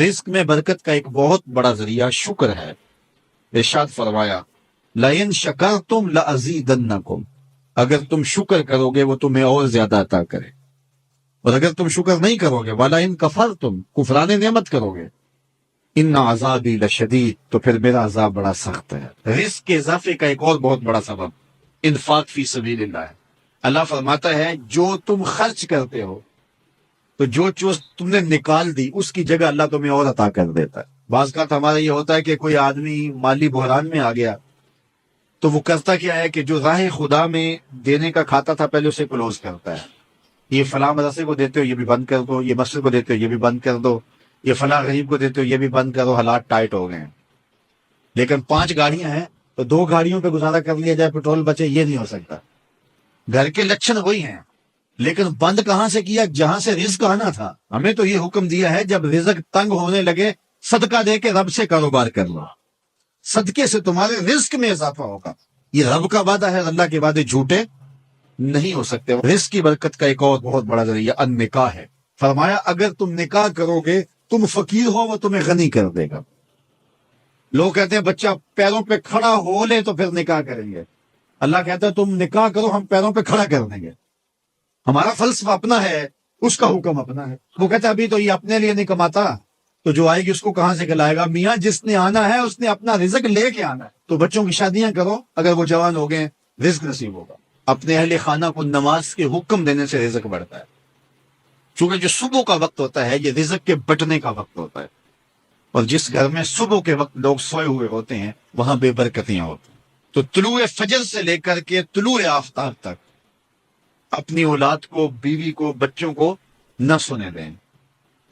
رزق میں برکت کا ایک بہت بڑا ذریعہ شکر ہے۔ ارشاد فرمایا لَإِن شَكَرْتُمْ لَأَزِيدَنَّكُمْ، اگر تم شکر کرو گے وہ تمہیں اور زیادہ عطا کرے، اور اگر تم شکر نہیں کرو گے وَلَئِن كَفَرْتُمْ، کفران نعمت کرو گے، ان عذابی لشدید، تو پھر میرا عذاب بڑا سخت ہے۔ رزق کے اضافے کا ایک اور بہت بڑا سبب انفاق فی سبیل اللہ ہے۔ اللہ فرماتا ہے جو تم خرچ کرتے ہو، تو جو چیز تم نے نکال دی اس کی جگہ اللہ تمہیں اور عطا کر دیتا ہے۔ بعض کا ہمارا یہ ہوتا ہے کہ کوئی آدمی مالی بحران میں آ گیا تو وہ کرتا کیا ہے کہ جو راہ خدا میں دینے کا کھاتا تھا پہلے اسے کلوز کرتا ہے، یہ فلاں مدرسے کو دیتے ہو یہ بھی بند کر دو، یہ مسجد کو دیتے ہو یہ بھی بند کر دو، یہ فلاں غریب کو دیتے ہو یہ بھی بند کرو، حالات ٹائٹ ہو گئے ہیں۔ لیکن 5 گاڑیاں ہیں تو 2 گاڑیوں پہ گزارا کر لیا جائے، پیٹرول بچے، یہ نہیں ہو سکتا۔ گھر کے لچھن وہی ہیں، لیکن بند کہاں سے کیا؟ جہاں سے رزق آنا تھا۔ ہمیں تو یہ حکم دیا ہے جب رزق تنگ ہونے لگے صدقہ دے کے رب سے کاروبار کر لو، صدقے سے تمہارے رزق میں اضافہ ہوگا۔ یہ رب کا وعدہ ہے، اللہ کے وعدے جھوٹے نہیں ہو سکتے۔ رزق کی برکت کا ایک اور بہت بڑا ذریعہ النکاح ہے۔ فرمایا اگر تم نکاح کرو گے، تم فقیر ہو وہ تمہیں غنی کر دے گا۔ لوگ کہتے ہیں بچہ پیروں پہ کھڑا ہو لے تو پھر نکاح کریں گے، اللہ کہتا ہے تم نکاح کرو ہم پیروں پہ کھڑا کر دیں گے۔ ہمارا فلسفہ اپنا ہے، اس کا حکم اپنا ہے۔ وہ کہتا ہے ابھی تو یہ اپنے لیے نہیں کماتا تو جو آئے گی اس کو کہاں سے کھلائے گا؟ میاں جس نے آنا ہے اس نے اپنا رزق لے کے آنا ہے۔ تو بچوں کی شادیاں کرو، اگر وہ جوان ہو گئے رزق نصیب ہوگا۔ اپنے اہل خانہ کو نماز کے حکم دینے سے رزق بڑھتا ہے، چونکہ جو صبح کا وقت ہوتا ہے یہ رزق کے بٹنے کا وقت ہوتا ہے، اور جس گھر میں صبح کے وقت لوگ سوئے ہوئے ہوتے ہیں وہاں بے برکتیاں ہوتی ہیں۔ تو طلوع فجر سے لے کر کے طلوع آفتاب تک اپنی اولاد کو، بیوی کو، بچوں کو نہ سونے دیں،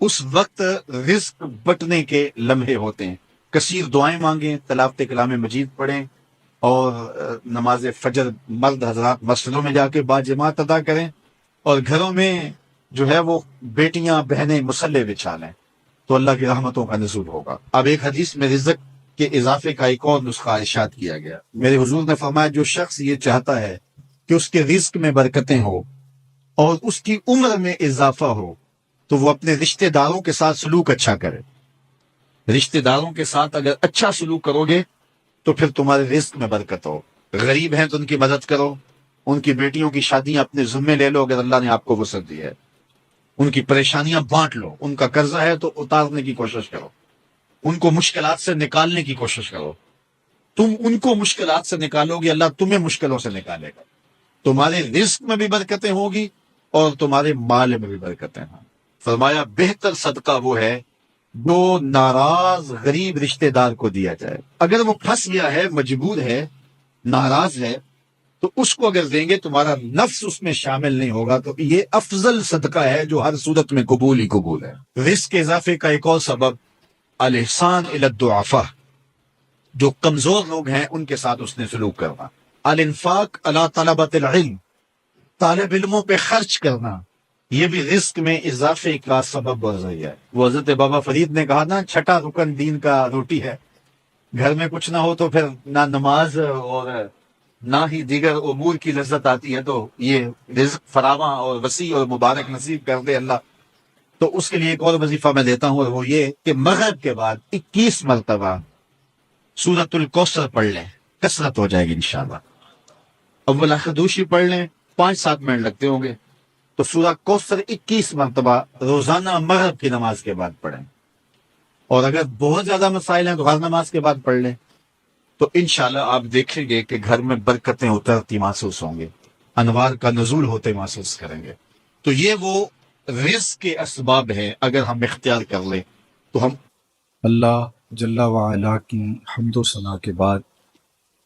اس وقت رزق بٹنے کے لمحے ہوتے ہیں۔ کثیر دعائیں مانگیں، تلاوت کلام مجید پڑھیں، اور نماز فجر مرد حضرات مسجدوں میں جا کے باجماعت ادا کریں، اور گھروں میں جو ہے وہ بیٹیاں بہنیں مصلے بچھا لیں، تو اللہ کی رحمتوں کا نزول ہوگا۔ اب ایک حدیث میں رزق کے اضافے کا ایک اور نسخہ ارشاد کیا گیا۔ میرے حضور نے فرمایا جو شخص یہ چاہتا ہے کہ اس کے رزق میں برکتیں ہو اور اس کی عمر میں اضافہ ہو تو وہ اپنے رشتہ داروں کے ساتھ سلوک اچھا کرے۔ رشتہ داروں کے ساتھ اگر اچھا سلوک کرو گے تو پھر تمہارے رزق میں برکت ہو۔ غریب ہیں تو ان کی مدد کرو، ان کی بیٹیوں کی شادیاں اپنے ذمے لے لو اگر اللہ نے آپ کو وسعت دی ہے، ان کی پریشانیاں بانٹ لو، ان کا قرضہ ہے تو اتارنے کی کوشش کرو، ان کو مشکلات سے نکالنے کی کوشش کرو۔ تم ان کو مشکلات سے نکالو گے، اللہ تمہیں مشکلوں سے نکالے گا۔ تمہارے رزق میں بھی برکتیں ہوگی اور تمہارے مال میں بھی برکتیں ہیں۔ فرمایا بہتر صدقہ وہ ہے جو ناراض غریب رشتہ دار کو دیا جائے۔ اگر وہ پھنس گیا ہے، مجبور ہے، ناراض ہے، تو اس کو اگر دیں گے تمہارا نفس اس میں شامل نہیں ہوگا، تو یہ افضل صدقہ ہے جو ہر صورت میں قبول ہی قبول ہے۔ رزق کے اضافے کا ایک اور سبب الاحسان الی الضعفاء، جو کمزور لوگ ہیں ان کے ساتھ اس نے سلوک کرنا۔ الانفاق علی طلبۃ العلم، طالب علموں پہ خرچ کرنا، یہ بھی رزق میں اضافے کا سبب اور ذریعہ ہے۔ وہ حضرت بابا فرید نے کہا نا 6واں رکن دین کا روٹی ہے۔ گھر میں کچھ نہ ہو تو پھر نہ نماز اور نہ ہی دیگر امور کی لذت آتی ہے، تو یہ رزق فراواں اور وسیع اور مبارک نصیب کر دے اللہ۔ تو اس کے لیے ایک اور وظیفہ میں دیتا ہوں، اور وہ یہ کہ مغرب کے بعد 21 مرتبہ سورۃ الکوثر پڑھ لیں، کثرت ہو جائے گی انشاءاللہ۔ اول آخر دوشی پڑھ لیں، 5-7 منٹ لگتے ہوں گے، تو سورہ کوثر 21 مرتبہ روزانہ مغرب کی نماز کے بعد پڑھیں، اور اگر بہت زیادہ مسائل ہیں تو ہر نماز کے بعد پڑھ لیں، تو انشاءاللہ آپ دیکھیں گے کہ گھر میں برکتیں اترتی محسوس ہوں گے، انوار کا نزول ہوتے محسوس کریں گے۔ تو یہ وہ رزق کے اسباب ہیں، اگر ہم اختیار کر لیں تو ہم اللہ جل وعلا کی حمد و ثنا کے بعد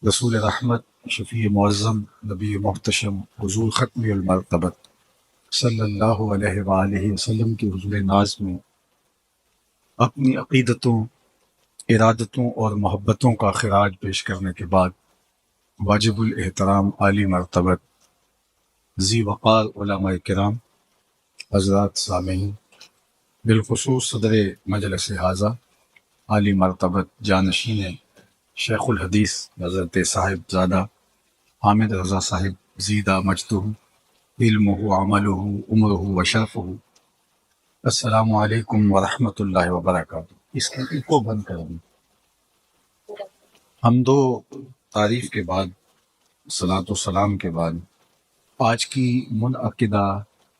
رسول رحمت، شفیع معظم، نبی محتشم، حضور ختم المرتبت صلی اللہ علیہ وآلہ وسلم کی حضور ناز میں اپنی عقیدتوں، ارادتوں اور محبتوں کا خراج پیش کرنے کے بعد واجب الاحترام عالی مرتبت ذی وقار علماء کرام، حضرات سامعین، بالخصوص صدر مجلس حاضہ عالی مرتبت جانشین شیخ الحدیث حضرت صاحب زادہ حامد رضا صاحب زیدہ مجدہ علمہ عملہ عمرہ و شرفہ، السلام علیکم ورحمۃ اللہ وبرکاتہ۔ اس کی کو بند کر دیں۔ حمد و تعریف کے بعد، صلاۃ و سلام کے بعد، آج کی منعقدہ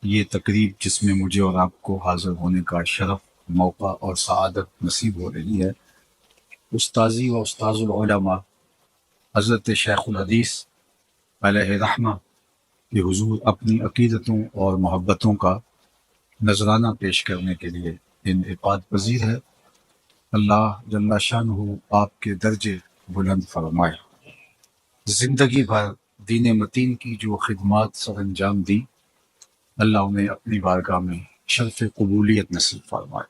یہ تقریب جس میں مجھے اور آپ کو حاضر ہونے کا شرف، موقع اور سعادت نصیب ہو رہی ہے، استاذی و استاذ العلماء حضرت شیخ الحدیث علیہ رحمہ کہ حضور اپنی عقیدتوں اور محبتوں کا نذرانہ پیش کرنے کے لیے انعقاد پذیر ہے۔ اللہ جل شانہ آپ کے درجے بلند فرمائے۔ زندگی بھر دین متین کی جو خدمات سر انجام دی، اللہ انہیں اپنی بارگاہ میں شرف قبولیت نصیب فرمائے۔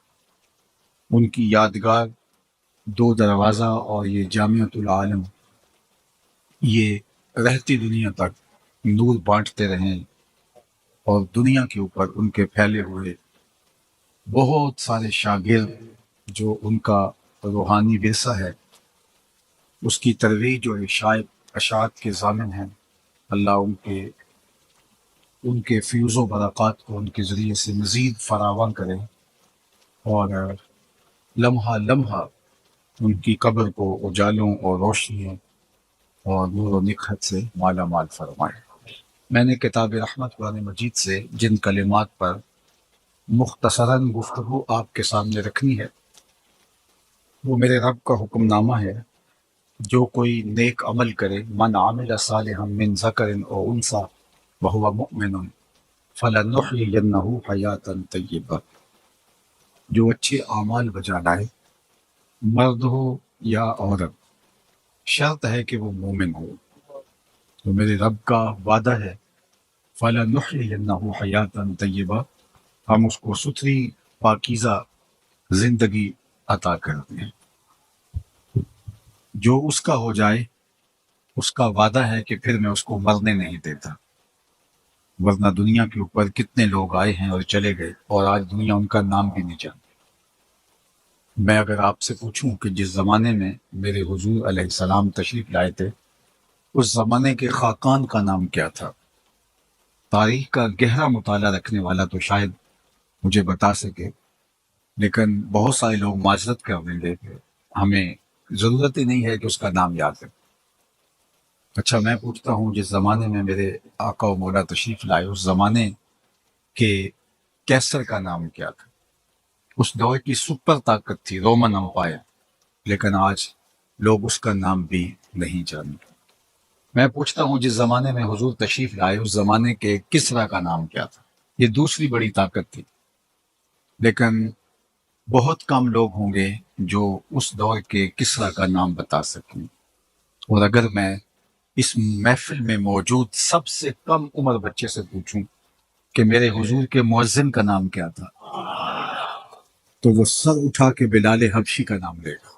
ان کی یادگار دو دروازہ اور یہ جامعۃ العالم یہ رہتی دنیا تک نور بانٹتے رہیں، اور دنیا کے اوپر ان کے پھیلے ہوئے بہت سارے شاگرد جو ان کا روحانی ورثہ ہے، اس کی ترویج اور اشاعت کے ضامن ہیں، اللہ ان کے فیوز و برکات کو ان کے ذریعے سے مزید فراوان کرے، اور لمحہ لمحہ ان کی قبر کو اجالوں اور روشنیوں اور نور و نکھت سے مالا مال فرمائے۔ میں نے کتاب رحمت قرآن مجید سے جن کلمات پر مختصراً گفتگو آپ کے سامنے رکھنی ہے، وہ میرے رب کا حکم نامہ ہے۔ جو کوئی نیک عمل کرے، من عمل صالحا من ذکر او انثی وہو مؤمن فلنحیینہ حیاۃ طیبہ، جو اچھے اعمال بجا لائے، مرد ہو یا عورت، شرط ہے کہ وہ مومن ہو۔ تو میرے رب کا وعدہ ہے، فلنحیینہ حیاۃ طیبہ، ہم اس کو ستھری پاکیزہ زندگی عطا کرتے ہیں۔ جو اس کا ہو جائے، اس کا وعدہ ہے کہ پھر میں اس کو مرنے نہیں دیتا، ورنہ دنیا کے اوپر کتنے لوگ آئے ہیں اور چلے گئے، اور آج دنیا ان کا نام بھی نہیں جانتی۔ میں اگر آپ سے پوچھوں کہ جس زمانے میں میرے حضور علیہ السلام تشریف لائے تھے، اس زمانے کے خاقان کا نام کیا تھا، تاریخ کا گہرا مطالعہ رکھنے والا تو شاید مجھے بتا سکے، لیکن بہت سارے لوگ معذرت کر دیں گے کہ ہمیں ضرورت ہی نہیں ہے کہ اس کا نام یاد ہے۔ اچھا، میں پوچھتا ہوں، جس زمانے میں میرے آقا و مولا تشریف لائے، اس زمانے کے کیسر کا نام کیا تھا؟ اس دور کی سپر طاقت تھی رومن امپائر، لیکن آج لوگ اس کا نام بھی نہیں جانتے۔ میں پوچھتا ہوں، جس زمانے میں حضور تشریف لائے، اس زمانے کے کسرا کا نام کیا تھا؟ یہ دوسری بڑی طاقت تھی، لیکن بہت کم لوگ ہوں گے جو اس دور کے کسرا کا نام بتا سکیں۔ اور اگر میں اس محفل میں موجود سب سے کم عمر بچے سے پوچھوں کہ میرے حضور کے مؤذن کا نام کیا تھا، تو وہ سر اٹھا کے بلال حبشی کا نام لے گا۔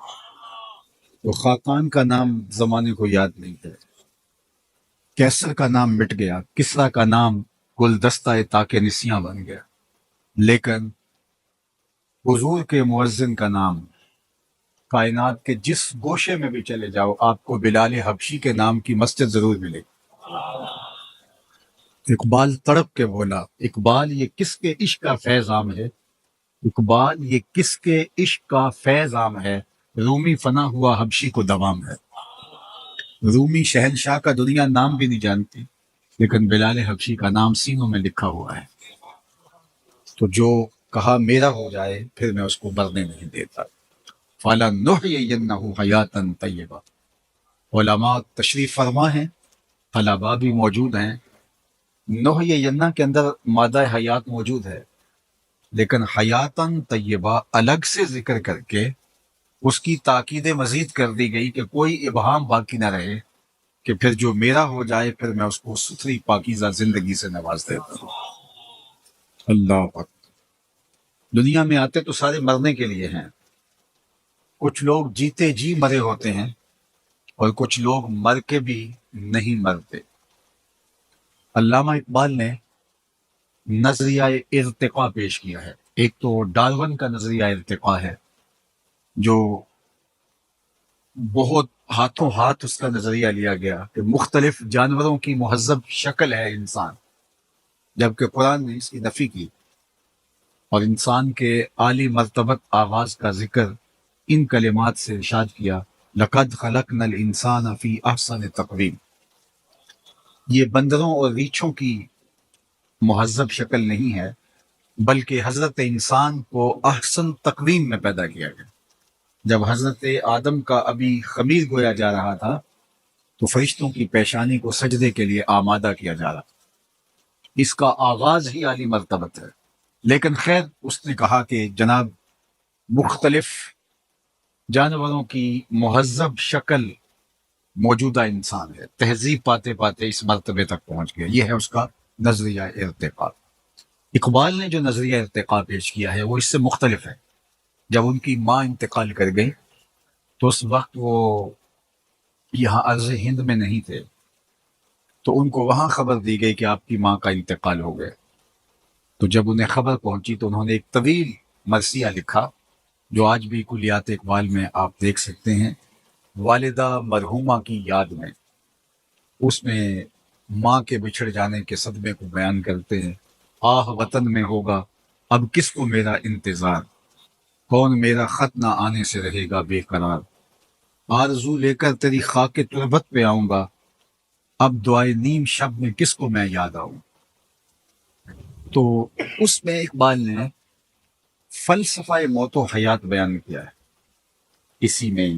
تو خاقان کا نام زمانے کو یاد نہیں ہے، کیسر کا نام مٹ گیا، کسرا کا نام گلدستہ تاک نسیاں بن گیا، لیکن حضور کے مؤذن کا نام کائنات کے جس گوشے میں بھی چلے جاؤ، آپ کو بلال حبشی کے نام کی مسجد ضرور ملے گی۔ اقبال تڑپ کے بولا، اقبال یہ کس کے عشق کا فیض عام ہے، اقبال یہ کس کے عشق کا فیض عام ہے، رومی فنا ہوا حبشی کو دوام ہے۔ رومی شہنشاہ کا دنیا نام بھی نہیں جانتی، لیکن بلال حبشی کا نام سینوں میں لکھا ہوا ہے۔ تو جو کہا میرا ہو جائے، پھر میں اس کو مرنے نہیں دیتا۔ فَلَنُحْيِيَنَّهُ حَيَاةً طَيِّبَةً، علماء تشریف فرما ہیں، طلباء بھی موجود ہیں۔ نحیینہ کے اندر مادہ حیات موجود ہے، لیکن حیاتاً طیبہ الگ سے ذکر کر کے اس کی تاکید مزید کر دی گئی کہ کوئی ابہام باقی نہ رہے، کہ پھر جو میرا ہو جائے، پھر میں اس کو ستھری پاکیزہ زندگی سے نواز دیتا ہوں۔ اللہ اکبر۔ دنیا میں آتے تو سارے مرنے کے لیے ہیں، کچھ لوگ جیتے جی مرے ہوتے ہیں، اور کچھ لوگ مر کے بھی نہیں مرتے۔ علامہ اقبال نے نظریہ ارتقاء پیش کیا ہے۔ ایک تو ڈارون کا نظریہ ارتقاء ہے، جو بہت ہاتھوں ہاتھ اس کا نظریہ لیا گیا کہ مختلف جانوروں کی مہذب شکل ہے انسان، جبکہ قرآن نے اس کی نفی کی۔ اور انسان کے عالی مرتبت آغاز کا ذکر ان کلمات سے ارشاد کیا، لقد خلقنا الانسان فی احسن تقویم۔ یہ بندروں اور ریچھوں کی مہذب شکل نہیں ہے، بلکہ حضرت انسان کو احسن تقویم میں پیدا کیا گیا۔ جب حضرت آدم کا ابھی خمیر گویا جا رہا تھا تو فرشتوں کی پیشانی کو سجدے کے لیے آمادہ کیا جا رہا، اس کا آغاز ہی عالی مرتبت ہے۔ لیکن خیر، اس نے کہا کہ جناب مختلف جانوروں کی مہذب شکل موجودہ انسان ہے، تہذیب پاتے پاتے اس مرتبے تک پہنچ گیا۔ یہ ہے اس کا نظریہ ارتقاء۔ اقبال نے جو نظریہ ارتقاء پیش کیا ہے وہ اس سے مختلف ہے۔ جب ان کی ماں انتقال کر گئی تو اس وقت وہ یہاں عرض ہند میں نہیں تھے، تو ان کو وہاں خبر دی گئی کہ آپ کی ماں کا انتقال ہو گیا۔ تو جب انہیں خبر پہنچی تو انہوں نے ایک طویل مرثیہ لکھا جو آج بھی کلیات اقبال میں آپ دیکھ سکتے ہیں، والدہ مرحومہ کی یاد میں۔ اس میں ماں کے بچھڑ جانے کے صدمے کو بیان کرتے ہیں۔ آہ وطن میں ہوگا اب کس کو میرا انتظار، کون میرا خط نہ آنے سے رہے گا بے قرار، آرزو لے کر تیری خاک تربت پہ آؤں گا، اب دعائے نیم شب میں کس کو میں یاد آؤں۔ تو اس میں اقبال نے فلسفہ موت و حیات بیان کیا ہے، اسی میں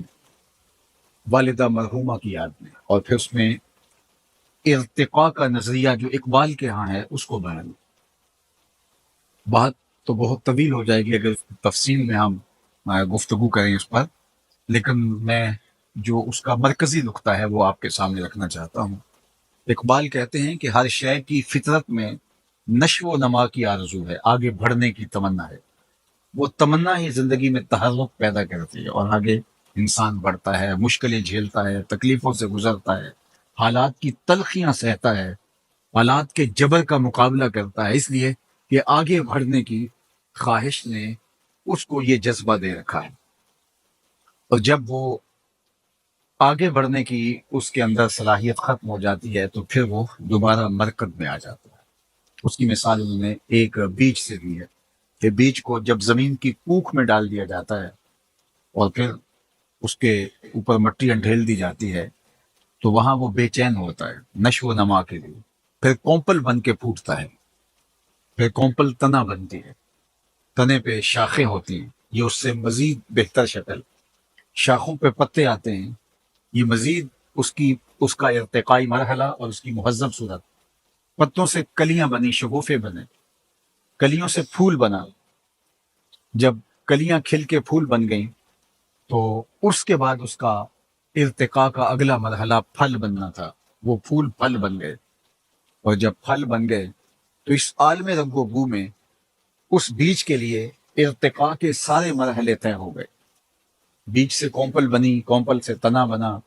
والدہ مرحومہ کی یاد میں، اور پھر اس میں ارتقاء کا نظریہ جو اقبال کے ہاں ہے اس کو بیان۔ بات تو بہت طویل ہو جائے گی اگر تفصیل میں ہم گفتگو کریں اس پر، لیکن میں جو اس کا مرکزی نقطہ ہے وہ آپ کے سامنے رکھنا چاہتا ہوں۔ اقبال کہتے ہیں کہ ہر شے کی فطرت میں نشو و نما کی آرزو ہے، آگے بڑھنے کی تمنا ہے۔ وہ تمنا ہی زندگی میں تحرک پیدا کرتی ہے اور آگے انسان بڑھتا ہے، مشکلیں جھیلتا ہے، تکلیفوں سے گزرتا ہے، حالات کی تلخیاں سہتا ہے، حالات کے جبر کا مقابلہ کرتا ہے، اس لیے کہ آگے بڑھنے کی خواہش نے اس کو یہ جذبہ دے رکھا ہے۔ اور جب وہ آگے بڑھنے کی اس کے اندر صلاحیت ختم ہو جاتی ہے تو پھر وہ دوبارہ مرکز میں آ جاتا ہے۔ اس کی مثال انہوں نے ایک بیج سے دی ہے کہ بیج کو جب زمین کی کوکھ میں ڈال دیا جاتا ہے اور پھر اس کے اوپر مٹی انڈھیل دی جاتی ہے تو وہاں وہ بے چین ہوتا ہے نشو و نما کے لیے، پھر کونپل بن کے پھوٹتا ہے، پھر کونپل تنا بنتی ہے، تنے پہ شاخیں ہوتی ہیں، یہ اس سے مزید بہتر شکل، شاخوں پہ پتے آتے ہیں، یہ مزید اس کا ارتقائی مرحلہ اور اس کی مہذب صورت۔ پتوں سے کلیاں بنی، شگوفے بنے، کلیوں سے پھول بنا، جب کلیاں کھل کے پھول بن گئیں تو اس کے بعد اس کا ارتقاء کا اگلا مرحلہ پھل بننا تھا، وہ پھول پھل بن گئے، اور جب پھل بن گئے تو اس عالم رنگ و بو میں اس بیج کے لیے ارتقاء کے سارے مرحلے طے ہو گئے۔ بیج سے کونپل بنی، کونپل سے تنا بنا،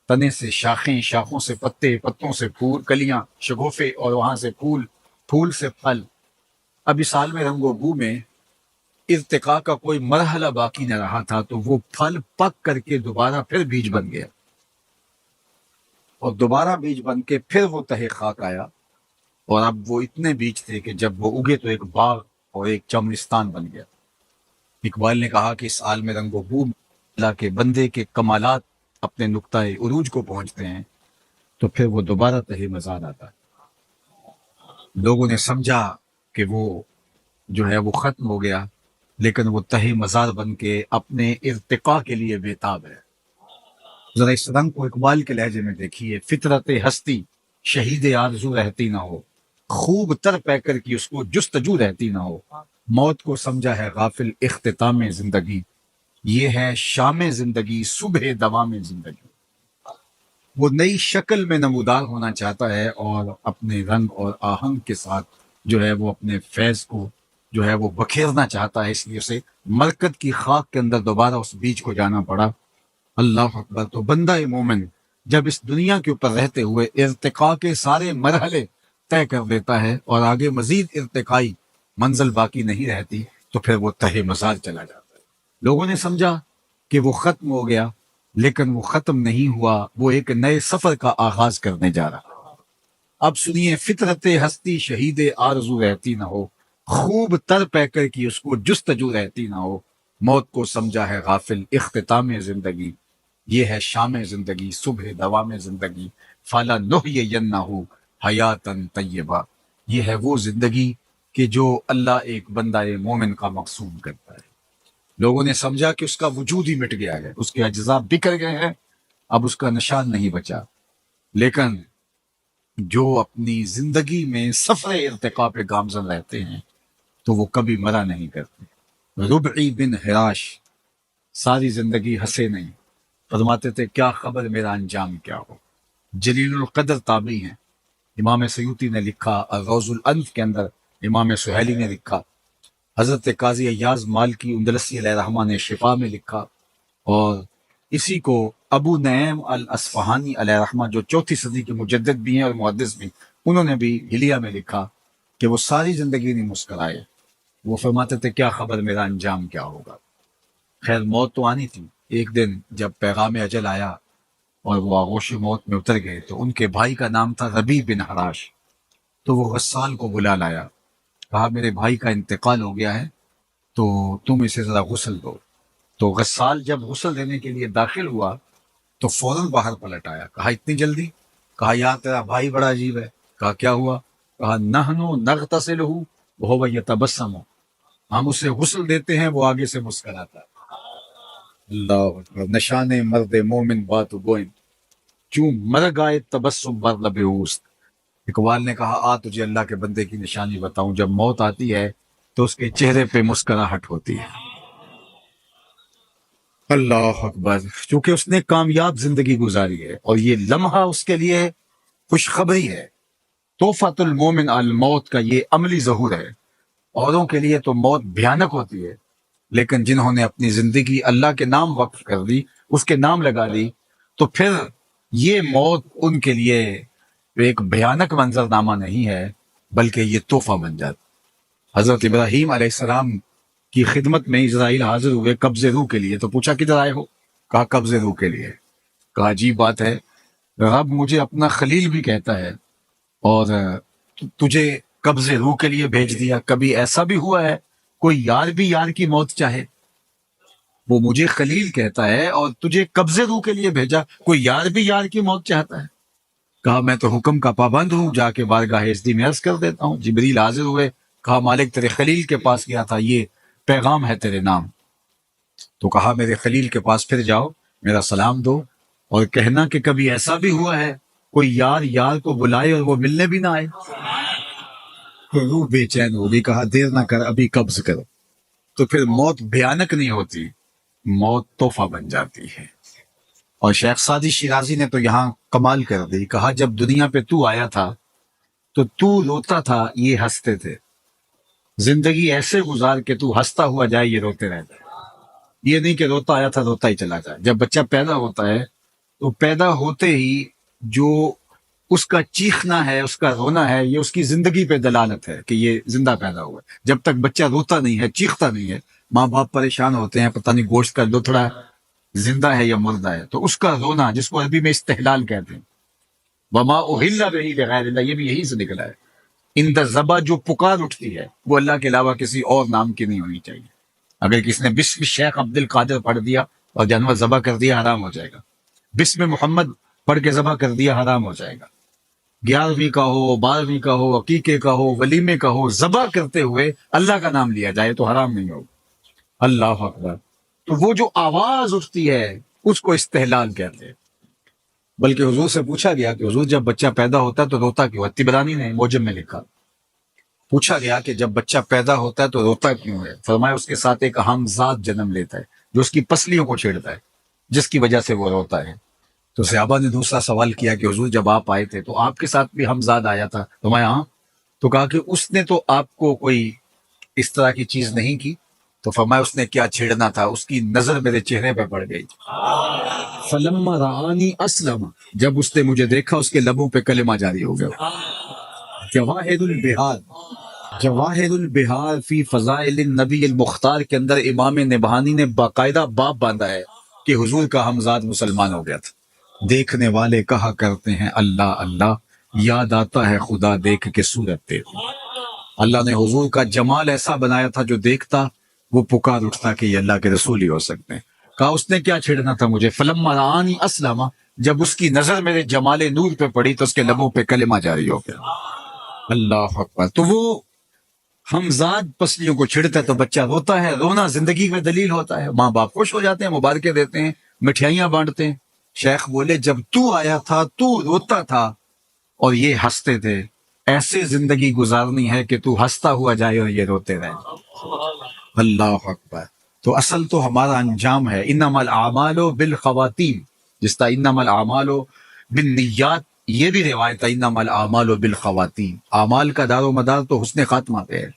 تنے سے شاخیں، شاخوں سے پتے، پتوں سے پھول، کلیاں، شگوفے، اور وہاں سے پھول، پھول سے پھل۔ اب اس عالم رنگ و بو میں ارتقاء کا کوئی مرحلہ باقی نہ رہا تھا، تو وہ پھل پک کر کے دوبارہ پھر بیج بن گیا، اور دوبارہ بیج بن کے پھر وہ تہہ خاک آیا، اور اب وہ اتنے بیج تھے کہ جب وہ اگے تو ایک باغ اور ایک چمنستان بن گیا۔ اقبال نے کہا کہ اس عالم رنگ و بو میں اللہ کے بندے کے کمالات اپنے نقطۂ عروج کو پہنچتے ہیں تو پھر وہ دوبارہ تہہ مزار آتا ہے۔ لوگوں نے سمجھا کہ وہ جو ہے وہ ختم ہو گیا، لیکن وہ تہہ مزار بن کے اپنے ارتقاء کے لیے بےتاب ہے۔ ذرا اس رنگ کو اقبال کے لہجے میں دیکھیے، فطرت ہستی شہید آرزو رہتی نہ ہو، خوب تر پیکر کی اس کو جستجو رہتی نہ ہو، موت کو سمجھا ہے غافل اختتام زندگی، یہ ہے شام زندگی صبح دوام زندگی۔ وہ نئی شکل میں نمودار ہونا چاہتا ہے اور اپنے رنگ اور آہنگ کے ساتھ جو ہے وہ اپنے فیض کو جو ہے وہ بکھیرنا چاہتا ہے، اس لیے اسے مرکز کی خاک کے اندر دوبارہ اس بیج کو جانا پڑا۔ اللہ اکبر۔ تو بندہ مومن جب اس دنیا کے اوپر رہتے ہوئے ارتقاء کے سارے مرحلے طے کر دیتا ہے اور آگے مزید ارتقائی منزل باقی نہیں رہتی تو پھر وہ تہہ مزار چلا جاتا ہے۔ لوگوں نے سمجھا کہ وہ ختم ہو گیا، لیکن وہ ختم نہیں ہوا، وہ ایک نئے سفر کا آغاز کرنے جا رہا۔ اب سنیے، فطرت ہستی شہید آرزو رہتی نہ ہو، خوب تر پہ کر کی اس کو جستجو رہتی نہ ہو، موت کو سمجھا ہے غافل اختتام زندگی، یہ ہے شام زندگی صبح دوام زندگی، فلا نحیینہ حیاتن طیبہ، یہ ہے وہ زندگی کہ جو اللہ ایک بندہ مومن کا مقصود کرتا ہے۔ لوگوں نے سمجھا کہ اس کا وجود ہی مٹ گیا ہے، اس کے اجزاء بکھر گئے ہیں، اب اس کا نشان نہیں بچا، لیکن جو اپنی زندگی میں سفر ارتقاء پہ گامزن رہتے ہیں تو وہ کبھی مرا نہیں کرتے۔ ربعی بن حراش ساری زندگی ہنسے نہیں، فرماتے تھے کیا خبر میرا انجام کیا ہو۔ جلیل القدر تابعی ہیں، امام سیوطی نے لکھا، الروض الانف کے اندر امام سہیلی نے لکھا، حضرت قاضی ایاز مالکی اندلسی علیہ رحمہ نے شفا میں لکھا، اور اسی کو ابو نعیم الاصفہانی علیہ رحمہ جو 4 صدی کے مجدد بھی ہیں اور محدث بھی، انہوں نے بھی حلیہ میں لکھا کہ وہ ساری زندگی نہیں مسکرائے، وہ فرماتے تھے کیا خبر میرا انجام کیا ہوگا۔ خیر موت تو آنی تھی، ایک دن جب پیغام اجل آیا اور وہ آغوش موت میں اتر گئے تو ان کے بھائی کا نام تھا ربیع بن حراش، تو وہ غسال کو بلا لایا، کہا میرے بھائی کا انتقال ہو گیا ہے تو تم اسے ذرا غسل دو۔ تو غسال جب غسل دینے کے لیے داخل ہوا تو فوراً باہر پلٹ آیا، کہا اتنی جلدی؟ کہا یار تیرا بھائی بڑا عجیب ہے۔ کہا کیا ہوا؟ کہا نحنو نغتسلہ وہو یتبسم، ہم اسے غسل دیتے ہیں وہ آگے سے مسکراتا ہے۔ اللہ اکبر، نشان مرد مومن بات گوئن، چوں مر گائے تبسم بر لب اوست۔ اقبال نے کہا آ تجھے اللہ کے بندے کی نشانی بتاؤں، جب موت آتی ہے تو اس کے چہرے پہ مسکراہٹ ہوتی ہے۔ اللہ اکبر، چونکہ اس نے کامیاب زندگی گزاری ہے اور یہ لمحہ اس کے لیے خوشخبری ہے۔ تحفۃ المومن الموت کا یہ عملی ظہور ہے۔ اوروں کے لیے تو موت بھیانک ہوتی ہے، لیکن جنہوں نے اپنی زندگی اللہ کے نام وقف کر دی، اس کے نام لگا دی، تو پھر یہ موت ان کے لیے ایک بھیانک منظر نامہ نہیں ہے، بلکہ یہ تحفہ بن جاتا۔ حضرت ابراہیم علیہ السلام کی خدمت میں اسرائیل حاضر ہوئے قبض روح کے لیے، تو پوچھا کدھر آئے ہو؟ کہا قبض روح کے لیے۔ کہا عجیب بات ہے، رب مجھے اپنا خلیل بھی کہتا ہے اور تجھے قبض روح کے لیے بھیج دیا، کبھی ایسا بھی ہوا ہے کوئی یار بھی یار کی موت چاہے؟ وہ مجھے خلیل کہتا ہے اور تجھے قبض روح کے لیے بھیجا، کوئی یار بھی یار کی موت چاہتا ہے؟ کہا میں تو حکم کا پابند ہوں، جا کے بارگاہ عزتی میں عرض کر دیتا ہوں۔ جبریل حاضر ہوئے، کہا مالک تیرے خلیل کے پاس گیا تھا، یہ پیغام ہے تیرے نام۔ تو کہا میرے خلیل کے پاس پھر جاؤ، میرا سلام دو اور کہنا کہ کبھی ایسا بھی ہوا ہے کوئی یار یار کو بلائے اور وہ ملنے بھی نہ آئے۔ روح بے چین ہو گئی، کہا دیر نہ کر، ابھی قبض کرو۔ تو پھر موت بھیانک نہیں ہوتی، موت تحفہ بن جاتی ہے۔ اور شیخ سعدی شیرازی نے تو یہاں کمال کر دی، کہا جب دنیا پہ تو آیا تھا تو روتا تھا، یہ ہنستے تھے، زندگی ایسے گزار کے تو ہنستا ہوا جائے، یہ روتے رہ جائے۔ یہ نہیں کہ روتا آیا تھا روتا ہی چلا جائے۔ جب بچہ پیدا ہوتا ہے تو پیدا ہوتے ہی جو اس کا چیخنا ہے، اس کا رونا ہے، یہ اس کی زندگی پہ دلالت ہے کہ یہ زندہ پیدا ہوا ہے۔ جب تک بچہ روتا نہیں ہے، چیختا نہیں ہے، ماں باپ پریشان ہوتے ہیں، پتہ نہیں گوشت کا لتڑا زندہ ہے یا مردہ ہے، تو اس کا رونا جس کو عربی میں استحلال کہتے ہیں، وما اہل بہ بغیر اللہ، یہ بھی یہی سے نکلا ہے۔ ان دا ذبح جو پکار اٹھتی ہے وہ اللہ کے علاوہ کسی اور نام کی نہیں ہونی چاہیے۔ اگر کسی نے بسم شیخ عبد القادر پڑھ دیا اور جانور ذبح کر دیا، حرام ہو جائے گا۔ بسم محمد پڑھ کے ذبح کر دیا، حرام ہو جائے گا۔ 11ویں کا ہو، 12ویں کا ہو، عقیقے کا ہو، ولیمے کا ہو، ذبح کرتے ہوئے اللہ کا نام لیا جائے تو حرام نہیں ہوگا۔ اللہ اکبر۔ تو وہ جو آواز اٹھتی ہے اس کو استحلال کہتے ہیں۔ بلکہ حضور سے پوچھا گیا کہ حضور جب بچہ پیدا ہوتا ہے تو روتا کیوں؟ طبرانی نے موجم میں لکھا، پوچھا گیا کہ جب بچہ پیدا ہوتا ہے تو روتا کیوں ہے؟ فرمایا اس کے ساتھ ایک اہم ذات جنم لیتا ہے جو اس کی پسلیوں کو چھیڑتا ہے، جس کی وجہ سے وہ روتا ہے۔ تو صحابہ نے دوسرا سوال کیا کہ حضور جب آپ آئے تھے تو آپ کے ساتھ بھی ہمزاد آیا تھا؟ فرمایا ہاں۔ تو کہا کہ اس نے تو آپ کو کوئی اس طرح کی چیز نہیں کی؟ تو فرمایا اس نے کیا چھیڑنا تھا، اس کی نظر میرے چہرے پہ پڑ گئی۔ فلما رآنی اسلم، جب اس نے مجھے دیکھا اس کے لبوں پہ کلمہ جاری ہو گیا۔ جواہر البحار، جواہر البحار فی فضائل النبی المختار کے اندر امام نبہانی نے باقاعدہ باب باندھا ہے کہ حضور کا ہمزاد مسلمان ہو گیا تھا۔ دیکھنے والے کہا کرتے ہیں اللہ اللہ، یاد آتا ہے خدا دیکھ کے صورت تیری۔ اللہ نے حضور کا جمال ایسا بنایا تھا جو دیکھتا وہ پکار اٹھتا کہ یہ اللہ کے رسول ہی ہو سکتے ہیں. کہا اس نے کیا چھیڑنا تھا مجھے؟ فلما رآنی اسلم، جب اس کی نظر میرے جمال نور پہ پڑی تو اس کے لبوں پہ کلمہ جاری ہو گیا. اللہ اکبر. تو وہ ہمزاد پسلیوں کو چھڑتا ہے تو بچہ روتا ہے. رونا زندگی میں دلیل ہوتا ہے. ماں باپ خوش ہو جاتے ہیں، مبارکیں دیتے ہیں، مٹھائیاں بانٹتے ہیں. شیخ بولے جب تو آیا تھا تو روتا تھا اور یہ ہنستے تھے. ایسے زندگی گزارنی ہے کہ تو ہنستا ہوا جائے اور یہ روتے رہے. اللہ اکبر. تو اصل تو ہمارا انجام ہے. انما الاعمال بالخواتیم، جس طرح انما الاعمال بالنیات، یہ بھی روایت ہے انما الاعمال بالخواتیم. اعمال کا دار و مدار تو حسن خاتمہ پہ ہے.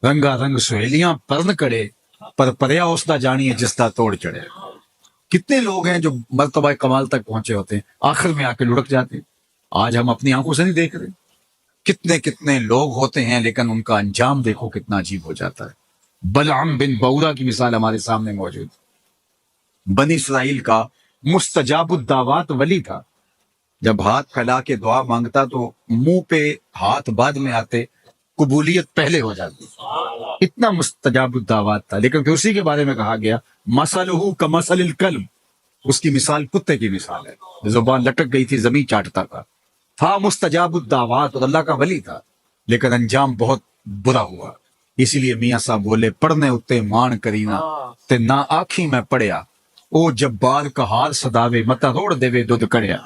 رنگا رنگ سہیلیاں پرن کڑے پر پریا اوسدا جانی ہے جس طرح توڑ چڑھے. کتنے لوگ ہیں جو مرتبہ کمال تک پہنچے ہوتے ہیں، آخر میں آ کے لڑک جاتے ہیں. آج ہم اپنی آنکھوں سے نہیں دیکھ رہے. کتنے لوگ ہوتے ہیں لیکن ان کا انجام دیکھو کتنا عجیب ہو جاتا ہے. بلعم بن بورا کی مثال ہمارے سامنے موجود. بنی اسرائیل کا مستجاب الدعوات ولی تھا. جب ہاتھ پھیلا کے دعا مانگتا تو منہ پہ ہاتھ بعد میں آتے، قبولیت پہلے ہو جاتی. اتنا مستجاب الدعوات تھا. لیکن پھر اسی کے بارے میں کہا گیا مثلہ کمثل الکلب، اس کی مثال کتے کی مثال ہے. زبان لٹک گئی تھی، زمین چاٹتا تھا مستجاب الدعوات اور اللہ کا ولی تھا، لیکن انجام بہت برا ہوا. اسی لیے میاں صاحب بولے پڑھنے اتے مان کرینا تے نہ آنکھی میں پڑیا، او جبار کا حال صداوے متا روڑ دیوے دودھ کڑیا.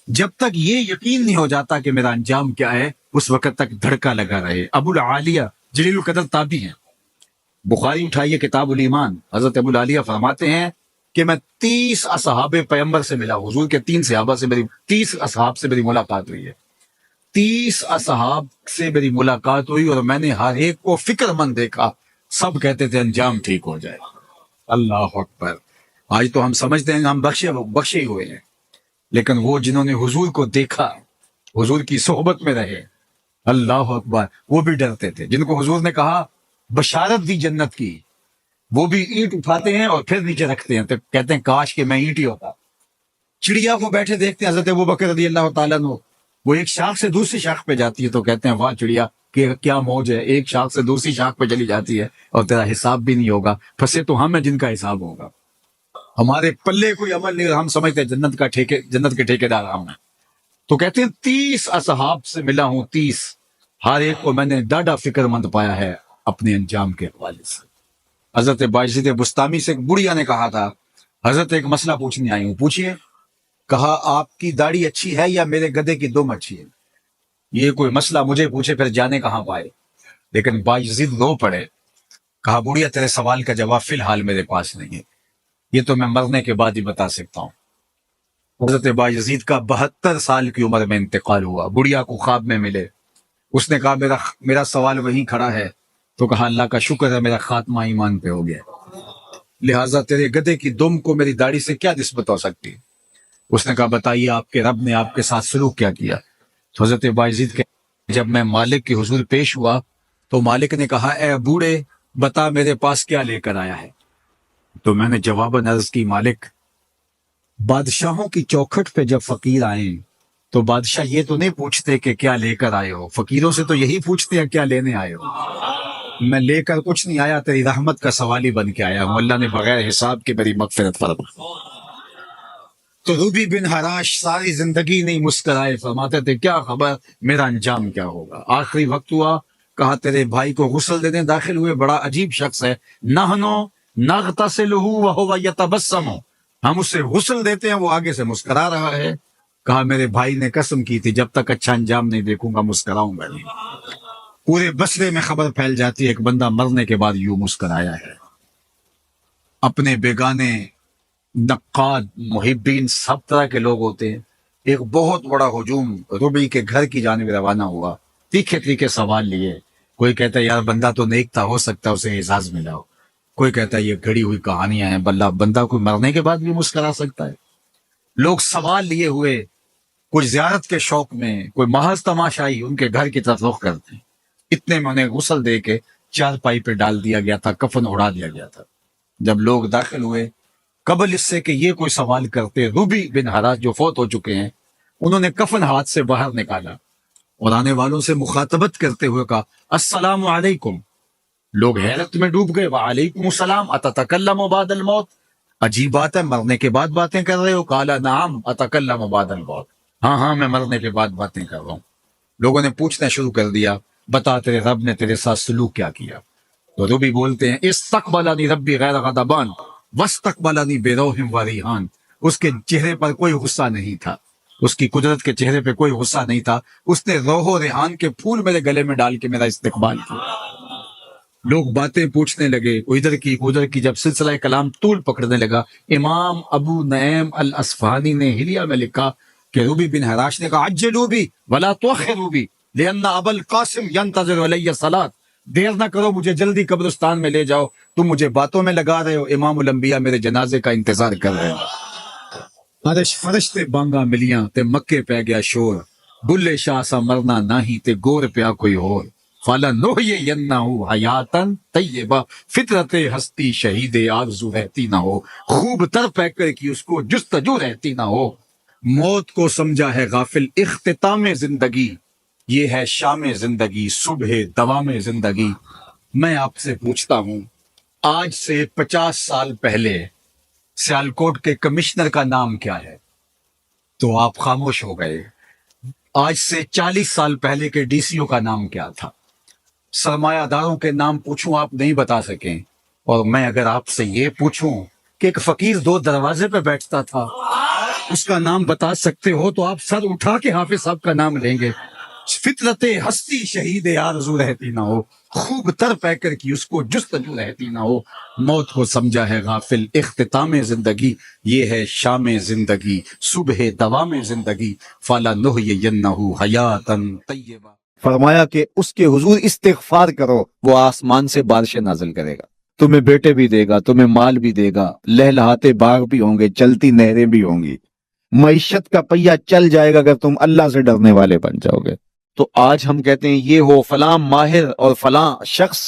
جب تک یہ یقین نہیں ہو جاتا کہ میرا انجام کیا ہے، اس وقت تک دھڑکا لگا رہے. ابو العالیہ جلیل القدر تابعی ہیں. بخاری اٹھائیے کتاب الایمان. حضرت ابو العالیہ فرماتے ہیں کہ میں 30 اصحاب پیغمبر سے ملا. حضور کے 3 صحابہ سے 30 اصحاب سے میری ملاقات ہوئی ہے. 30 اصحاب سے میری ملاقات ہوئی اور میں نے ہر ایک کو فکر مند دیکھا. سب کہتے تھے انجام ٹھیک ہو جائے. اللہ اکبر. آج تو ہم سمجھتے ہیں ہم بخشے ہوئے ہیں، لیکن وہ جنہوں نے حضور کو دیکھا، حضور کی صحبت میں رہے، اللہ اکبر، وہ بھی ڈرتے تھے. جن کو حضور نے کہا بشارت دی جنت کی، وہ بھی اینٹ اٹھاتے ہیں اور پھر نیچے رکھتے ہیں تو کہتے ہیں کاش کہ میں اینٹ ہی ہوتا. چڑیا کو بیٹھے دیکھتے ہیں حضرت ابوبکر رضی اللہ تعالیٰ عنہ، وہ ایک شاخ سے دوسری شاخ پہ جاتی ہے تو کہتے ہیں واہ چڑیا کہ کیا موج ہے، ایک شاخ سے دوسری شاخ پہ چلی جاتی ہے اور تیرا حساب بھی نہیں ہوگا. پھنسے تو ہم ہیں جن کا حساب ہوگا. ہمارے پلے کوئی عمل نہیں، ہم سمجھتے ہیں جنت کے ٹھیکیدار ہم ہیں. تو کہتے ہیں 30 اصحاب سے ملا ہوں، 30 ہر ایک کو میں نے ڈاڈا فکر مند پایا ہے اپنے انجام کے حوالے سے. حضرت باجید بستامی سے ایک بڑھیا نے کہا تھا حضرت ایک مسئلہ پوچھنے آئی ہوں. پوچھیے. کہا آپ کی داڑھی اچھی ہے یا میرے گدھے کی دم اچھی ہے؟ یہ کوئی مسئلہ مجھے پوچھے پھر جانے کہاں پائے. لیکن باجید رو پڑے. کہا بڑھیا تیرے سوال کا جواب فی الحال میرے پاس نہیں ہے، یہ تو میں مرنے کے بعد ہی بتا سکتا ہوں. حضرت باجید کا 72 سال کی عمر میں انتقال ہوا. بڑھیا کو خواب میں ملے. اس نے کہا میرا سوال وہیں کھڑا ہے. تو کہا اللہ کا شکر ہے میرا خاتمہ ایمان پہ ہو گیا، لہٰذا تیرے گدھے کی دم کو میری داڑھی سے کیا نسبت ہو سکتی. اس نے کہا بتائیے آپ کے رب نے آپ کے ساتھ سلوک کیا کیا. تو حضرت باجید کہ جب میں مالک کے حضور پیش ہوا تو مالک نے کہا اے بوڑھے بتا میرے پاس کیا لے کر آیا ہے. تو میں نے جواباً عرض کی مالک بادشاہوں کی چوکھٹ پہ جب فقیر آئیں تو بادشاہ یہ تو نہیں پوچھتے کہ کیا لے کر آئے ہو، فقیروں سے تو یہی پوچھتے ہیں کیا لینے آئے ہو. میں لے کر کچھ نہیں آیا، تیری رحمت کا سوالی بن کے آیا ہوں. اللہ نے بغیر حساب کے میری مغفرت فرما. تو روبی بن حراش ساری زندگی نہیں مسکرائے، فرماتے تھے کیا خبر میرا انجام کیا ہوگا. آخری وقت ہوا، کہا تیرے بھائی کو غسل دینے داخل ہوئے، بڑا عجیب شخص ہے. نحنو نغتسلہ وہو یتبسم، ہم اسے غسل دیتے ہیں وہ آگے سے مسکرا رہا ہے. کہا میرے بھائی نے قسم کی تھی جب تک اچھا انجام نہیں دیکھوں گا مسکراؤں گا نہیں. پورے بصرے میں خبر پھیل جاتی ہے ایک بندہ مرنے کے بعد یوں مسکرایا ہے. اپنے بیگانے، نقاد، محبین، سب طرح کے لوگ ہوتے ہیں. ایک بہت بڑا ہجوم ربی کے گھر کی جانب روانہ ہوا. تیکھے سوال لیے. کوئی کہتا ہے یار بندہ تو نیک تھا، ہو سکتا ہے اسے اعزاز ملا ہو. کوئی کہتا ہے یہ گھڑی ہوئی کہانیاں ہیں، بندہ کوئی مرنے کے بعد بھی مسکرا سکتا ہے. لوگ سوال لیے ہوئے، کوئی زیارت کے شوق میں، کوئی محض تماشائی ان کے گھر کی طرف رخ کرتے ہیں. اتنے میں انہیں غسل دے کے چارپائی پہ ڈال دیا گیا تھا، کفن اڑا دیا گیا تھا. جب لوگ داخل ہوئے قبل اس سے کہ یہ کوئی سوال کرتے، روبی بن حراش جو فوت ہو چکے ہیں انہوں نے کفن ہاتھ سے باہر نکالا اور آنے والوں سے مخاطبت کرتے ہوئے کہا السلام علیکم. لوگ حیرت میں ڈوب گئے. وعلیکم السلام اتتکلم بعد الموت. عجیب بات ہے، مرنے کے بعد باتیں کر رہے ہو؟ قال نعم اتکلم بعد الموت. ہاں ہاں میں مرنے کے بعد باتیں کر رہا ہوں. لوگوں نے پوچھنا شروع کر دیا بتا تیرے رب نے تیرے ساتھ سلوک کیا کیا؟ تو ربی بولتے ہیں استقبلنی ربی غیر غضبان واستقبلنی بروح و ریحان. اس کے چہرے پر کوئی غصہ نہیں تھا، اس کی قدرت کے چہرے پہ کوئی غصہ نہیں تھا. اس نے روح و ریحان کے پھول میرے گلے میں ڈال کے میرا استقبال کیا. لوگ باتیں پوچھنے لگے ادھر کی ادھر کی. جب سلسلہ کلام طول پکڑنے لگا، امام ابو نعیم الاصفہانی نے حلیہ میں لکھا کہ روبی بن حراش نے کہا عجلوا بی ولا تؤخروا بی لأن ابا القاسم ينتظر علی الصلاۃ. دیر نہ کرو، مجھے جلدی قبرستان میں لے جاؤ، تم مجھے باتوں میں لگا رہے ہو، امام الانبیاء میرے جنازے کا انتظار کر رہے ہیں. عرش فرش تے بانگا ملیاں تے مکے پہ گیا شور، بلے شاہ سا مرنا نہیں تے گور پیا کوئی اور. فَلَنُحْيِيَنَّهُ حَيَاتًا طَيِّبَةً فطرت ہستی شہید آرزو رہتی نہ ہو، خوب تر پہ کر کی اس کو جستجو رہتی نہ ہو. موت کو سمجھا ہے غافل اختتام زندگی، یہ ہے شام زندگی صبح دوام زندگی. میں آپ سے پوچھتا ہوں، آج سے 50 سال پہلے سیالکوٹ کے کمشنر کا نام کیا ہے؟ تو آپ خاموش ہو گئے. آج سے 40 سال پہلے کے ڈی سی او کا نام کیا تھا؟ سرمایہ داروں کے نام پوچھوں آپ نہیں بتا سکیں. اور میں اگر آپ سے یہ پوچھوں کہ ایک فقیر 2 دروازے پہ بیٹھتا تھا، اس کا نام بتا سکتے ہو تو آپ سر اٹھا کے حافظ صاحب کا نام لیں گے. فطرت ہستی شہید آرزو رہتی نہ ہو، خوب تر پہ کر کی اس کو جستجو رہتی نہ ہو. موت کو سمجھا ہے غافل اختتام زندگی، یہ ہے شام زندگی صبح دوام زندگی. فَلَنُحْيِيَنَّهُ حَيَاتًا طَيِّبَةً. فرمایا کہ اس کے حضور استغفار کرو، وہ آسمان سے بارشیں نازل کرے گا، تمہیں بیٹے بھی دے گا، تمہیں مال بھی دے گا، لہلہاتے باغ بھی ہوں گے، چلتی نہریں بھی ہوں گی. معیشت کا پہیہ چل جائے گا اگر تم اللہ سے ڈرنے والے بن جاؤ گے. تو آج ہم کہتے ہیں یہ ہو فلاں ماہر اور فلاں شخص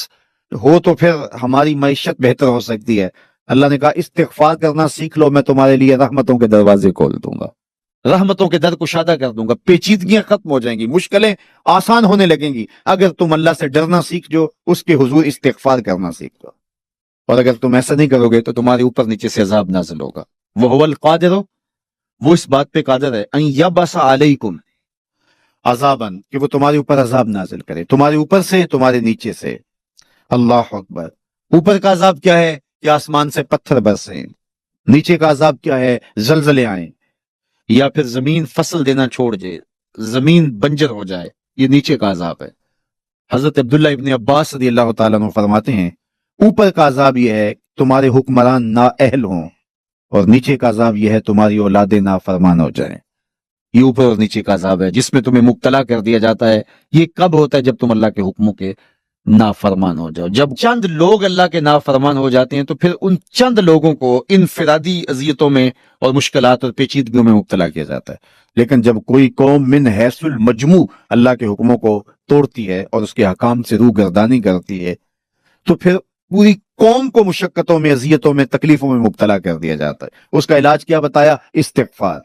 ہو تو پھر ہماری معیشت بہتر ہو سکتی ہے. اللہ نے کہا استغفار کرنا سیکھ لو، میں تمہارے لیے رحمتوں کے دروازے کھول دوں گا، رحمتوں کے در کشادہ کر دوں گا، پیچیدگیاں ختم ہو جائیں گی، مشکلیں آسان ہونے لگیں گی اگر تم اللہ سے ڈرنا سیکھ جو، اس کے حضور استغفار کرنا سیکھ جاؤ. اور اگر تم ایسا نہیں کرو گے تو تمہارے اوپر نیچے سے عذاب نازل ہوگا. وَهُوَ الْقَادِرُ، وہ اس بات پہ قادر ہے، ان یبعث علیکم عذاباً، کہ وہ تمہارے اوپر عذاب نازل کرے، تمہارے اوپر سے تمہارے نیچے سے. اللہ اکبر. اوپر کا عذاب کیا ہے کہ آسمان سے پتھر برسیں، نیچے کا عذاب کیا ہے زلزلے آئیں، یا پھر زمین فصل دینا چھوڑ جائے، زمین بنجر ہو جائے، یہ نیچے کا عذاب ہے. حضرت عبداللہ ابن عباس رضی اللہ تعالیٰ عنہ فرماتے ہیں اوپر کا عذاب یہ ہے تمہارے حکمران نااہل ہوں، اور نیچے کا عذاب یہ ہے تمہاری اولادیں نافرمان ہو جائیں. یہ اوپر اور نیچے کا عذاب ہے جس میں تمہیں مبتلا کر دیا جاتا ہے. یہ کب ہوتا ہے؟ جب تم اللہ کے حکموں کے نافرمان ہو جاؤ. جب چند لوگ اللہ کے نافرمان ہو جاتے ہیں تو پھر ان چند لوگوں کو انفرادی اذیتوں میں اور مشکلات اور پیچیدگیوں میں مبتلا کیا جاتا ہے. لیکن جب کوئی قوم من حیث المجموع اللہ کے حکموں کو توڑتی ہے اور اس کے حکام سے روگردانی کرتی ہے تو پھر پوری قوم کو مشقتوں میں، اذیتوں میں، تکلیفوں میں مبتلا کر دیا جاتا ہے. اس کا علاج کیا بتایا؟ استغفار.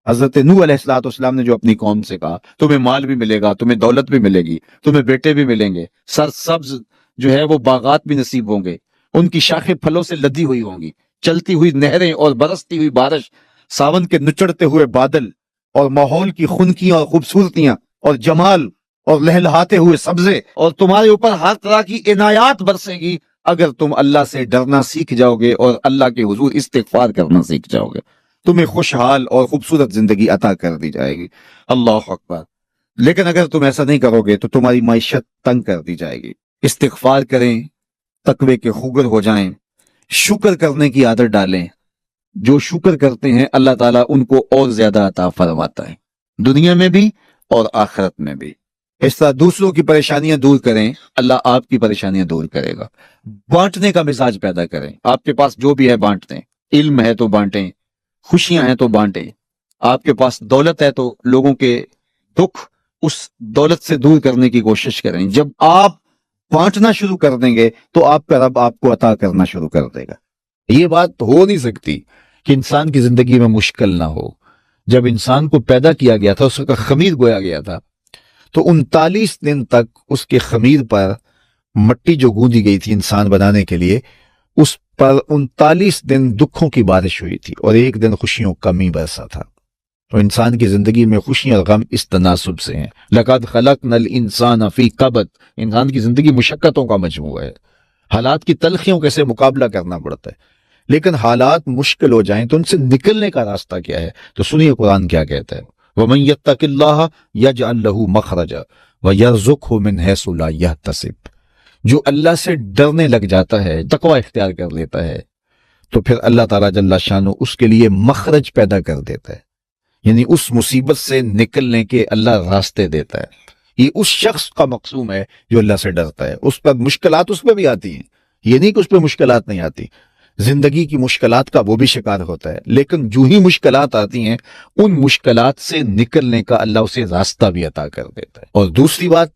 حضرت نوح علیہ السلام نے جو اپنی قوم سے کہا تمہیں مال بھی ملے گا، تمہیں دولت بھی ملے گی، تمہیں بیٹے بھی ملیں گے، سرسبز جو ہے وہ باغات بھی نصیب ہوں گے، ان کی شاخیں پھلوں سے لدی ہوئی ہوں گی، چلتی ہوئی نہریں اور برستی ہوئی بارش، ساون کے نچڑتے ہوئے بادل، اور ماحول کی خنکیاں اور خوبصورتیاں اور جمال اور لہلہاتے ہوئے سبزے، اور تمہارے اوپر ہر طرح کی عنایات برسیں گی اگر تم اللہ سے ڈرنا سیکھ جاؤ گے اور اللہ کے حضور استغفار کرنا سیکھ جاؤ گے. تمہیں خوشحال اور خوبصورت زندگی عطا کر دی جائے گی. اللہ اکبر. لیکن اگر تم ایسا نہیں کرو گے تو تمہاری معیشت تنگ کر دی جائے گی. استغفار کریں، تقوی کے خوگر ہو جائیں، شکر کرنے کی عادت ڈالیں. جو شکر کرتے ہیں اللہ تعالیٰ ان کو اور زیادہ عطا فرماتا ہے، دنیا میں بھی اور آخرت میں بھی. اس طرح دوسروں کی پریشانیاں دور کریں، اللہ آپ کی پریشانیاں دور کرے گا. بانٹنے کا مزاج پیدا کریں، آپ کے پاس جو بھی ہے بانٹ دیں. علم ہے تو بانٹیں، خوشیاں ہیں تو بانٹیں. آپ کے پاس دولت ہے تو لوگوں کے دکھ اس دولت سے دور کرنے کی کوشش کریں. جب آپ بانٹنا شروع کر دیں گے تو آپ کا رب آپ کو عطا کرنا شروع کر دے گا. یہ بات ہو نہیں سکتی کہ انسان کی زندگی میں مشکل نہ ہو. جب انسان کو پیدا کیا گیا تھا، اس کا خمیر گویا گیا تھا، تو 39 دن تک اس کے خمیر پر مٹی جو گوندی گئی تھی انسان بنانے کے لیے، اس پر 39 دن دکھوں کی بارش ہوئی تھی اور ایک دن خوشیوں کا می برسا تھا۔ تو انسان کی زندگی میں خوشیاں اور غم اس تناسب سے ہیں۔ لَقَدْ خَلَقْنَا الْإِنسَانَ فِي كَبَدٍ، انسان کی زندگی مشقتوں کا مجموعہ ہے، حالات کی تلخیوں کے سے مقابلہ کرنا پڑتا ہے، لیکن حالات مشکل ہو جائیں تو ان سے نکلنے کا راستہ کیا ہے؟ تو سنیے قرآن کیا کہتا ہے، وَمَن يَتَّقِ اللَّهَ يَجْعَل لَّهُ مَخْرَجًا وَيَرْزُقْهُ مِنْ حَيْثُ لَا يَحْتَسِبُ، جو اللہ سے ڈرنے لگ جاتا ہے، تقوی اختیار کر لیتا ہے، تو پھر اللہ تعالیٰ جل شانہ اس کے لیے مخرج پیدا کر دیتا ہے، یعنی اس مصیبت سے نکلنے کے اللہ راستے دیتا ہے۔ یہ اس شخص کا مقصوم ہے جو اللہ سے ڈرتا ہے۔ اس پر مشکلات اس پہ بھی آتی ہیں، یہ نہیں کہ اس پہ مشکلات نہیں آتی، زندگی کی مشکلات کا وہ بھی شکار ہوتا ہے، لیکن جو ہی مشکلات آتی ہیں ان مشکلات سے نکلنے کا اللہ اسے راستہ بھی عطا کر دیتا ہے۔ اور دوسری بات،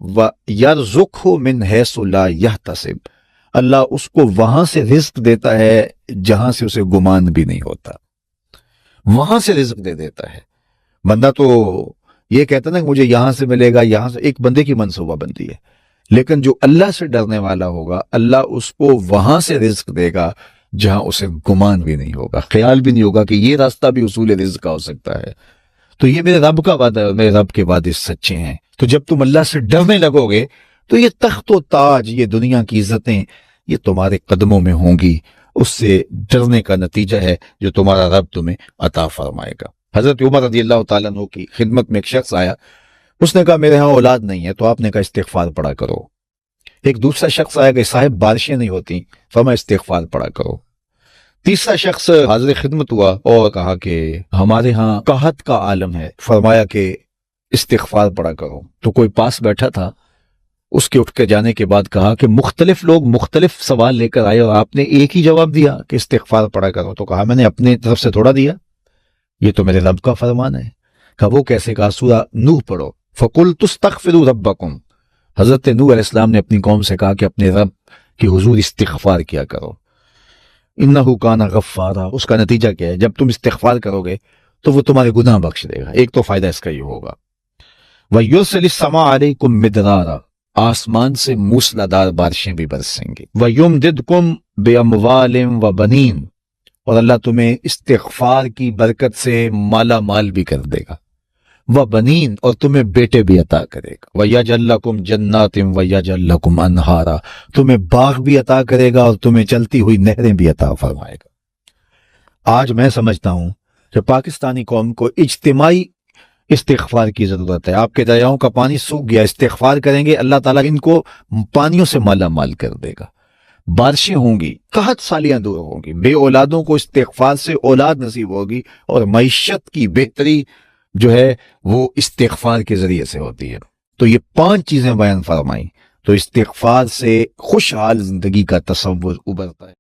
وَيَرْزُقْهُ مِنْ حَيْثُ لَا يَحْتَسِبُ، اللہ اس کو وہاں سے رزق دیتا ہے جہاں سے اسے گمان بھی نہیں ہوتا، وہاں سے رزق دے دیتا ہے۔ بندہ تو یہ کہتا نا کہ مجھے یہاں سے ملے گا، یہاں سے، ایک بندے کی منصوبہ بندی ہے، لیکن جو اللہ سے ڈرنے والا ہوگا اللہ اس کو وہاں سے رزق دے گا جہاں اسے گمان بھی نہیں ہوگا، خیال بھی نہیں ہوگا کہ یہ راستہ بھی حصول رزق کا ہو سکتا ہے۔ تو یہ میرے رب کا وعدہ ہے، میرے رب کے وعدے سچے ہیں۔ تو جب تم اللہ سے ڈرنے لگو گے تو یہ تخت و تاج، یہ دنیا کی عزتیں، یہ تمہارے قدموں میں ہوں گی۔ اس سے ڈرنے کا نتیجہ ہے جو تمہارا رب تمہیں عطا فرمائے گا۔ حضرت عمر رضی اللہ تعالیٰ عنہ کی خدمت میں ایک شخص آیا، اس نے کہا میرے ہاں اولاد نہیں ہے، تو آپ نے کہا استغفار پڑھا کرو۔ ایک دوسرا شخص آیا کہ صاحب بارشیں نہیں ہوتی، فرمایا استغفار پڑھا کرو۔ تیسرا شخص حاضر خدمت ہوا اور کہا کہ ہمارے ہاں قحط کا عالم ہے، فرمایا کہ استغفار پڑھا کرو۔ تو کوئی پاس بیٹھا تھا، اس کے اٹھ کے جانے کے بعد کہا کہ مختلف لوگ مختلف سوال لے کر آئے اور آپ نے ایک ہی جواب دیا کہ استغفار پڑھا کرو۔ تو کہا میں نے اپنے طرف سے تھوڑا دیا، یہ تو میرے رب کا فرمان ہے۔ کہا وہ کیسے؟ کہا سورہ نوح پڑھو، فَقُلْتُ اسْتَغْفِرُوا رَبَّكُمْ، حضرت نوح علیہ السلام نے اپنی قوم سے کہا کہ اپنے رب کی حضور استغفار کیا کرو، اِنَّهُ كَانَ غَفَّارًا۔ اس کا نتیجہ کیا ہے؟ جب تم استغفار کرو گے تو وہ تمہارے گناہ بخش دے گا۔ ایک تو فائدہ اس کا یہ ہوگا، وَيُرْسِلِ السَّمَاءَ عَلَيْكُمْ مِدْرَارًا، آسمان سے موسلادھار بارشیں بھی برسیں گی، وَيُمْدِدْكُمْ بِأَمْوَالٍ وَبَنِينَ، اور اللہ تمہیں استغفار کی برکت سے مالا مال بھی کر دے گا، وَبَنِينَ، اور تمہیں بیٹے بھی عطا کرے گا، وَيَجْعَلْ لَكُمْ جَنَّاتٍ وَيَجْعَلْ لَكُمْ أَنْهَارًا، تمہیں باغ بھی عطا کرے گا اور تمہیں چلتی ہوئی نہریں بھی عطا فرمائے گا۔ آج میں سمجھتا ہوں کہ پاکستانی قوم کو اجتماعی استغفار کی ضرورت ہے۔ آپ کے دریاؤں کا پانی سوکھ گیا، استغفار کریں گے اللہ تعالیٰ ان کو پانیوں سے مالا مال کر دے گا، بارشیں ہوں گی، قحط سالیاں دور ہوں گی، بے اولادوں کو استغفار سے اولاد نصیب ہوگی، اور معیشت کی بہتری جو ہے وہ استغفار کے ذریعے سے ہوتی ہے۔ تو یہ 5 چیزیں بیان فرمائیں، تو استغفار سے خوشحال زندگی کا تصور ابھرتا ہے۔